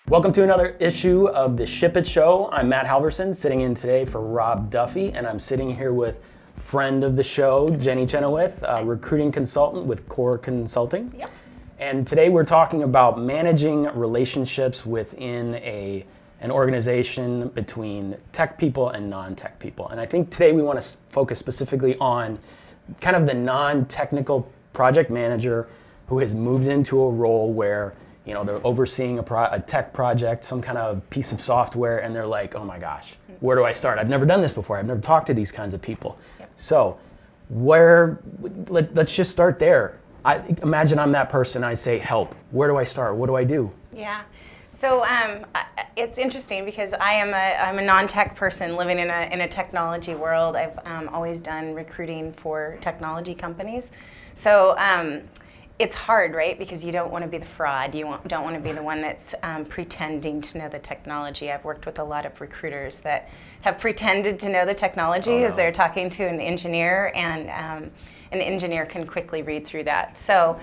Welcome to another issue of the Ship It Show. I'm Matt Halverson, sitting in today for Rob Duffy, and I'm sitting here with friend of the show, Jenny Chynoweth, a recruiting consultant with Kohr Consulting. Yep. And today we're talking about managing relationships within an organization between tech people and non-tech people. And I think today we want to focus specifically on kind of the non-technical project manager who has moved into a role where they're overseeing a tech project, some kind of piece of software, and they're like, oh my gosh, where do I start? I've never done this before. I've never talked to these kinds of people. Yep. So let's just start there. Imagine I'm that person. I say, help. Where do I start? What do I do? Yeah. So it's interesting because I'm a non-tech person living in a technology world. I've always done recruiting for technology companies. So it's hard, right? Because you don't want to be the fraud. You don't want to be the one that's pretending to know the technology. I've worked with a lot of recruiters that have pretended to know the technology as they're talking to an engineer, and an engineer can quickly read through that. So,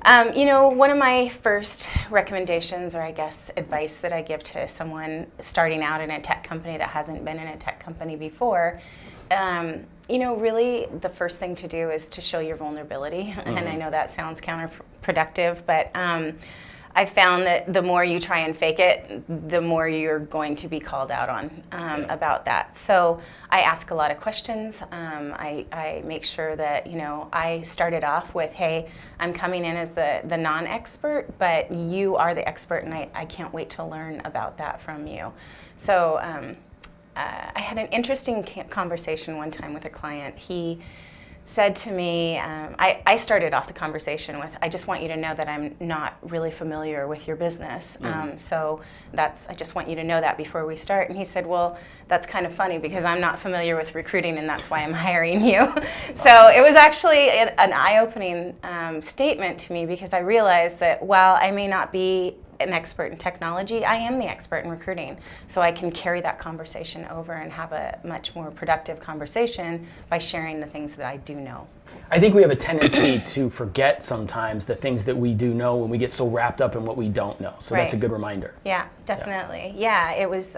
one of my first recommendations, or I guess advice that I give to someone starting out in a tech company that hasn't been in a tech company before, really the first thing to do is to show your vulnerability. Mm-hmm. And I know that sounds counterproductive, but I found that the more you try and fake it, the more you're going to be called out on about that. So I ask a lot of questions. I make sure that, I started off with, hey, I'm coming in as the non-expert, but you are the expert, and I can't wait to learn about that from you. So I had an interesting conversation one time with a client. He said to me, I started off the conversation with, I just want you to know that I'm not really familiar with your business. So I just want you to know that before we start. And he said, well, that's kind of funny because I'm not familiar with recruiting and that's why I'm hiring you. So it was actually an eye-opening statement to me, because I realized that while I may not be an expert in technology, I am the expert in recruiting. So I can carry that conversation over and have a much more productive conversation by sharing the things that I do know. I think we have a tendency to forget sometimes the things that we do know when we get so wrapped up in what we don't know. So That's a good reminder. Yeah, definitely. Yeah, it was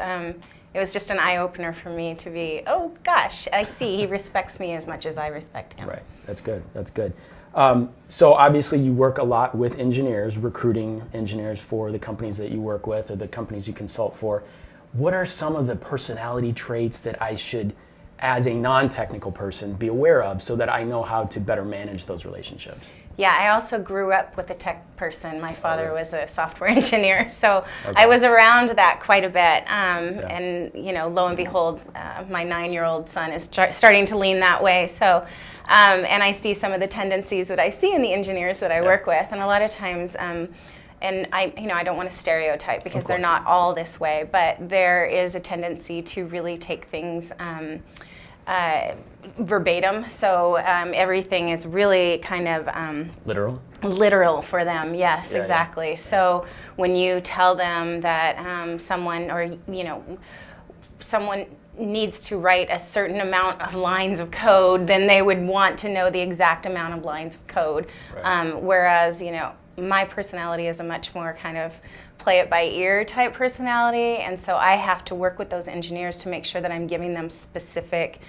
just an eye-opener for me to be, oh gosh, I see, he respects me as much as I respect him. Right, that's good. So obviously you work a lot with engineers, recruiting engineers for the companies that you work with or the companies you consult for. What are some of the personality traits that I should, as a non-technical person, be aware of so that I know how to better manage those relationships? Yeah, I also grew up with a tech person. My father was a software engineer, so I was around that quite a bit. And lo and behold, my 9-year-old son is starting to lean that way. So, and I see some of the tendencies that I see in the engineers that I work with, and a lot of times, and I don't want to stereotype because they're not all this way, but there is a tendency to really take things verbatim, so everything is really kind of literal for them. Yes, exactly. So when you tell them that someone needs to write a certain amount of lines of code, then they would want to know the exact amount of lines of code. Whereas my personality is a much more kind of play it by ear type personality, and so I have to work with those engineers to make sure that I'm giving them specific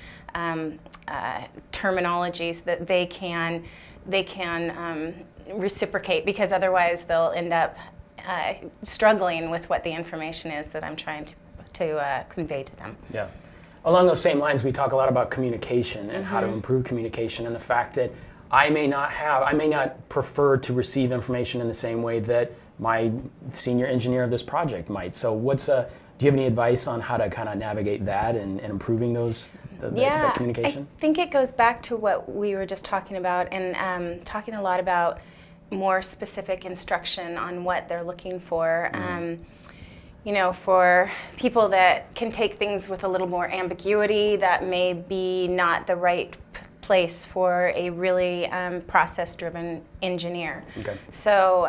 terminologies that they can reciprocate, because otherwise they'll end up struggling with what the information is that I'm trying to convey to them. Yeah. Along those same lines, we talk a lot about communication and how to improve communication, and the fact that I may not prefer to receive information in the same way that my senior engineer of this project might. So do you have any advice on how to kind of navigate that and improving that communication? I think it goes back to what we were just talking about, and talking a lot about more specific instruction on what they're looking for. For people that can take things with a little more ambiguity, that may be not the right place for a really process-driven engineer. Okay. So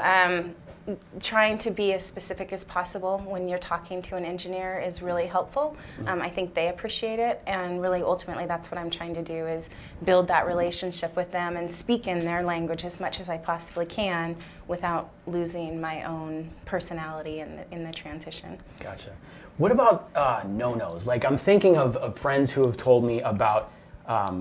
trying to be as specific as possible when you're talking to an engineer is really helpful. I think they appreciate it, and really ultimately that's what I'm trying to do, is build that relationship with them and speak in their language as much as I possibly can without losing my own personality in the transition. Gotcha. What about no-nos? Like, I'm thinking of friends who have told me about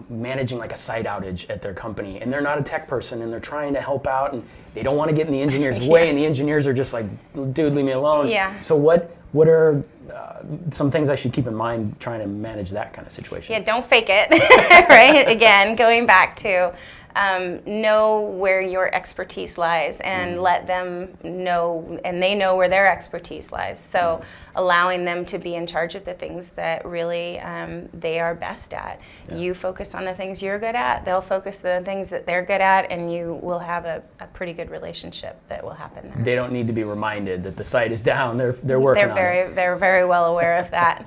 managing like a site outage at their company, and they're not a tech person, and they're trying to help out, and they don't want to get in the engineer's way, and the engineers are just like, dude, leave me alone. Yeah. So what are some things I should keep in mind trying to manage that kind of situation? Yeah, don't fake it, right? Again, going back to know where your expertise lies, and let them know, and they know where their expertise lies. So allowing them to be in charge of the things that really they are best at. Yeah. You focus on the things you're good at, they'll focus on the things that they're good at, and you will have a pretty good relationship that will happen there. They don't need to be reminded that the site is down. They're working on it. They're very well aware of that.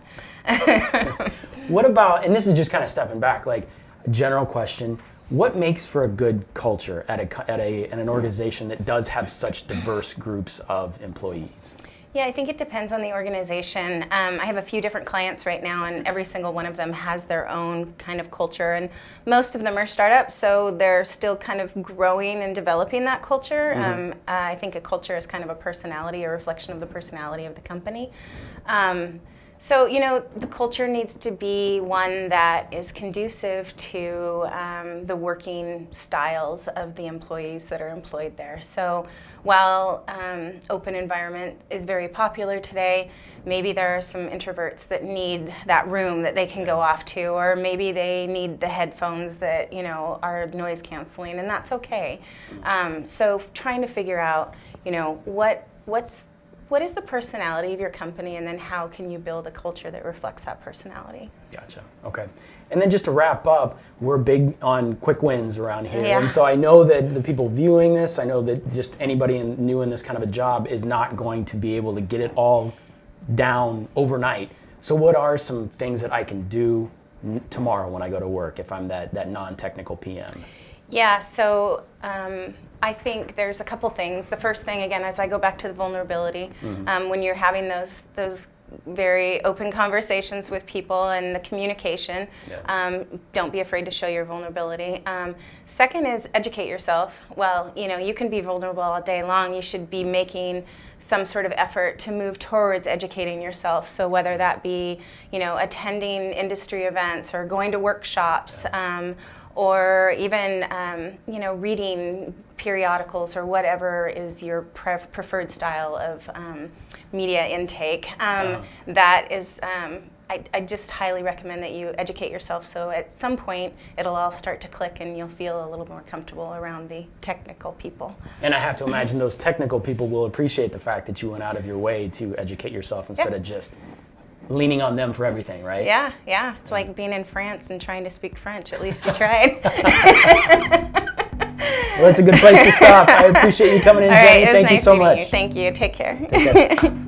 What about, and this is just kind of stepping back, like a general question, what makes for a good culture at an organization that does have such diverse groups of employees? Yeah, I think it depends on the organization. I have a few different clients right now, and every single one of them has their own kind of culture, and most of them are startups, so they're still kind of growing and developing that culture. I think a culture is kind of a personality, a reflection of the personality of the company. So, the culture needs to be one that is conducive to the working styles of the employees that are employed there. So while open environment is very popular today, maybe there are some introverts that need that room that they can go off to, or maybe they need the headphones that, are noise canceling, and that's okay. So trying to figure out, what is the personality of your company, and then how can you build a culture that reflects that personality? Gotcha. Okay. And then just to wrap up, we're big on quick wins around here. Yeah. And so I know that the people viewing this, I know that just anybody new in this kind of a job is not going to be able to get it all down overnight. So what are some things that I can do tomorrow when I go to work if I'm that non-technical PM? Yeah, so I think there's a couple things. The first thing, again, as I go back to the vulnerability, when you're having those very open conversations with people and the communication, don't be afraid to show your vulnerability. Second is educate yourself. Well, you can be vulnerable all day long. You should be making some sort of effort to move towards educating yourself. So whether that be, attending industry events or going to workshops, or even reading periodicals or whatever is your preferred style of media intake. That is, I just highly recommend that you educate yourself, so at some point it'll all start to click and you'll feel a little more comfortable around the technical people. And I have to imagine those technical people will appreciate the fact that you went out of your way to educate yourself instead of just leaning on them for everything, right? Yeah. It's like being in France and trying to speak French. At least you tried. Well, that's a good place to stop. I appreciate you coming in, Jenny. All right, it was Thank you nice so meeting much. you. Thank you. Take care. Take care.